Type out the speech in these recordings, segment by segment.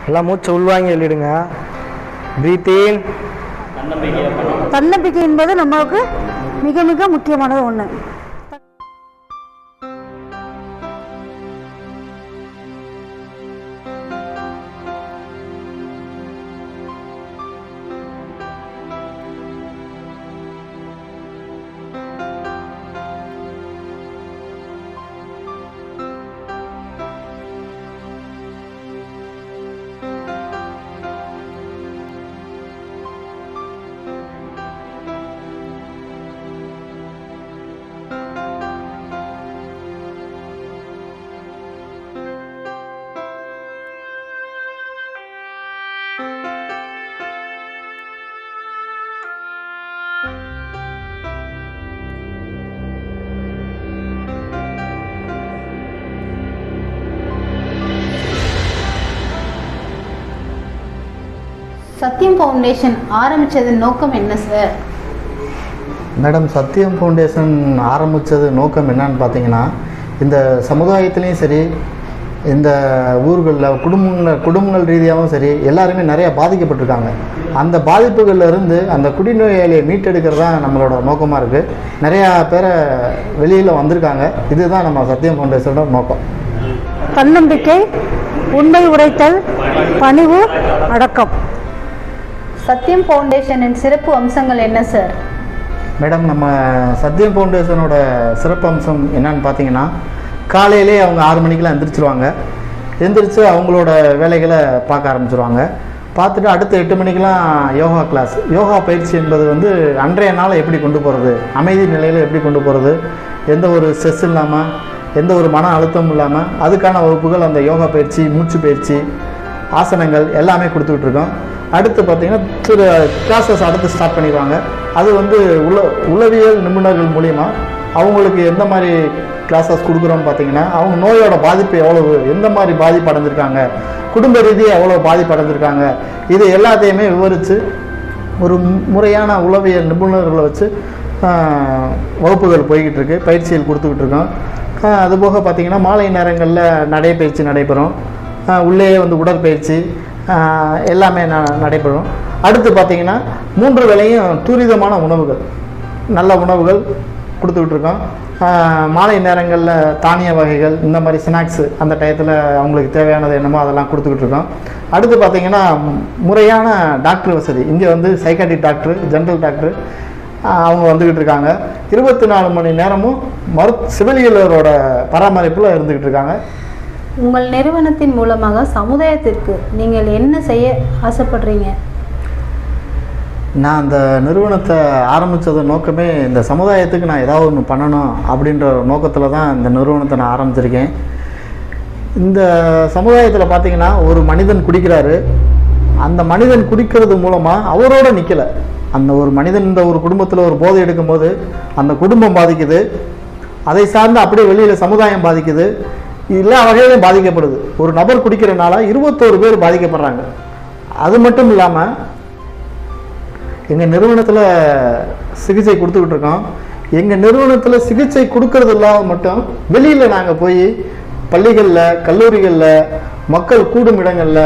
எல்லாம் மூச்சை உள்வாங்கி எழுதிடுங்க. பிரீத் இன். தன்னம்பிக்கை என்பது நமக்கு மிக மிக முக்கியமானது ஒன்று. சத்தியம் ஃபவுண்டேஷன் ஆரம்பித்தது நோக்கம் என்ன சார்? மேடம், சத்தியம் ஃபவுண்டேஷன் ஆரம்பித்தது நோக்கம் என்னன்னு பார்த்தீங்கன்னா, இந்த சமுதாயத்துலேயும் சரி, இந்த ஊர்களில் குடும்பங்கள் ரீதியாகவும் சரி, எல்லாருமே நிறையா பாதிக்கப்பட்டிருக்காங்க. அந்த பாதிப்புகளில் இருந்து அந்த குடிநோயாளியை மீட்டெடுக்கிறது தான் நம்மளோட நோக்கமாக இருக்குது. நிறையா பேரை வெளியில் வந்திருக்காங்க. இதுதான் நம்ம சத்தியம் ஃபவுண்டேஷனோட நோக்கம். தன்னம்பிக்கை, உண்மை உரைத்தல், பணிவு, அடக்கம். சத்தியம் ஃபவுண்டேஷனின் சிறப்பு அம்சங்கள் என்ன சார்? மேடம், நம்ம சத்தியம் ஃபவுண்டேஷனோட சிறப்பு அம்சம் என்னன்னு பார்த்தீங்கன்னா, காலையிலே அவங்க 6 மணிக்கெலாம் எந்திரிச்சிருவாங்க. எந்திரிச்சு அவங்களோட வேலைகளை பார்க்க ஆரம்பிச்சிருவாங்க. பார்த்துட்டு அடுத்த 8 மணிக்கெலாம் யோகா கிளாஸ். யோகா பயிற்சி என்பது அன்றைய நாளை எப்படி கொண்டு போகிறது, அமைதி நிலையில் எப்படி கொண்டு போகிறது, எந்த ஒரு ஸ்ட்ரெஸ் இல்லாமல், எந்த ஒரு மன அழுத்தமும் இல்லாமல் அதுக்கான வகுப்புகள், அந்த யோகா பயிற்சி, மூச்சு பயிற்சி, ஆசனங்கள் எல்லாமே கொடுத்துட்ருக்கோம். அடுத்து பார்த்திங்கன்னா கிளாஸஸ் அடுத்து ஸ்டார்ட் பண்ணிடுவாங்க. அது உளவியல் நிபுணர்கள் மூலிமா அவங்களுக்கு எந்த மாதிரி கிளாஸஸ் கொடுக்குறோன்னு பார்த்தீங்கன்னா, அவங்க நோயோட பாதிப்பு எவ்வளவு, எந்த மாதிரி பாதிப்பு அடைஞ்சிருக்காங்க, குடும்ப ரீதியாக எவ்வளோ பாதிப்பு அடைஞ்சிருக்காங்க, இது எல்லாத்தையுமே விவரித்து ஒரு முறையான உளவியல் நிபுணர்களை வச்சு வகுப்புகள் போய்கிட்டு இருக்கு, பயிற்சிகள் கொடுத்துக்கிட்டு இருக்கோம். அதுபோக பார்த்திங்கன்னா மாலை நேரங்களில் நடைப்பயிற்சி நடைபெறும். உள்ளே உடற்பயிற்சி எல்லாமே நடைபெறும். அடுத்து பார்த்திங்கன்னா 3 வேளையும் துரிதமான உணவுகள், நல்ல உணவுகள் கொடுத்துக்கிட்டு இருக்கோம். மாலை நேரங்களில் தானிய வகைகள், இந்த மாதிரி ஸ்நாக்ஸு அந்த டயத்தில் அவங்களுக்கு தேவையானது என்னமோ அதெல்லாம் கொடுத்துக்கிட்டு இருக்கோம். அடுத்து பார்த்திங்கன்னா முறையான டாக்டர் வசதி. இங்கே சைக்காட்ரிக் டாக்டர், ஜென்ரல் டாக்டர் அவங்க வந்துக்கிட்டு இருக்காங்க. 24 மணி நேரமும் செவிலியரோட பராமரிப்பில் இருந்துக்கிட்டு இருக்காங்க. உங்கள் நிறுவனத்தின் மூலமாக சமுதாயத்திற்கு நீங்கள் என்ன செய்ய ஆசைப்படுறீங்க? நான் அந்த நிறுவனத்தை ஆரம்பித்தது நோக்கமே இந்த சமுதாயத்துக்கு நான் ஏதாவது ஒன்று பண்ணணும் அப்படின்ற நோக்கத்தில் தான் இந்த நிறுவனத்தை நான் ஆரம்பிச்சிருக்கேன். இந்த சமுதாயத்தில் பார்த்திங்கன்னா ஒரு மனிதன் குடிக்கிறாரு. அந்த மனிதன் குடிக்கிறது மூலமாக அவரோட நிற்கலை. அந்த ஒரு மனிதன் இந்த ஒரு குடும்பத்தில் ஒரு போதை எடுக்கும்போது அந்த குடும்பம் பாதிக்குது. அதை சார்ந்து அப்படியே வெளியில் சமுதாயம் பாதிக்குது. எல்லா வகையிலும் பாதிக்கப்படுது. ஒரு நபர் குடிக்கிறனால 21 பேர் பாதிக்கப்படுறாங்க. அது மட்டும் இல்லாமல் எங்கள் நிறுவனத்தில் சிகிச்சை கொடுத்துக்கிட்டு இருக்கோம். எங்கள் நிறுவனத்தில் சிகிச்சை கொடுக்கறது இல்லாமல் மட்டும் வெளியில் நாங்கள் போய் பள்ளிகளில், கல்லூரிகளில், மக்கள் கூடும் இடங்களில்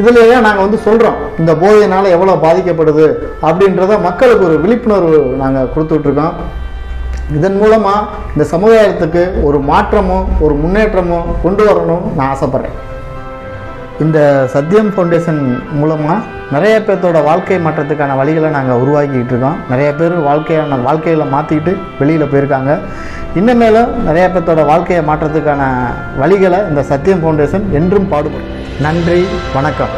இதிலெல்லாம் நாங்கள் சொல்கிறோம் இந்த போதையினால் எவ்வளோ பாதிக்கப்படுது அப்படின்றத மக்களுக்கு ஒரு விழிப்புணர்வு நாங்கள் கொடுத்துட்ருக்கோம். இதன் மூலமாக இந்த சமுதாயத்துக்கு ஒரு மாற்றமும் ஒரு முன்னேற்றமும் கொண்டு வரணும்னு நான் ஆசைப்பட்றேன். இந்த சத்தியம் ஃபவுண்டேஷன் மூலமாக நிறைய பேர்த்தோட வாழ்க்கை மாற்றத்துக்கான வழிகளை நாங்கள் உருவாக்கிக்கிட்டு இருக்கோம். நிறைய பேர் வாழ்க்கையில் மாற்றிக்கிட்டு வெளியில் போயிருக்காங்க. இன்னமேலும் நிறைய பேர்த்தோட வாழ்க்கையை மாற்றத்துக்கான வழிகளை இந்த சத்தியம் ஃபவுண்டேஷன் என்றும் பாடுபடும். நன்றி, வணக்கம்.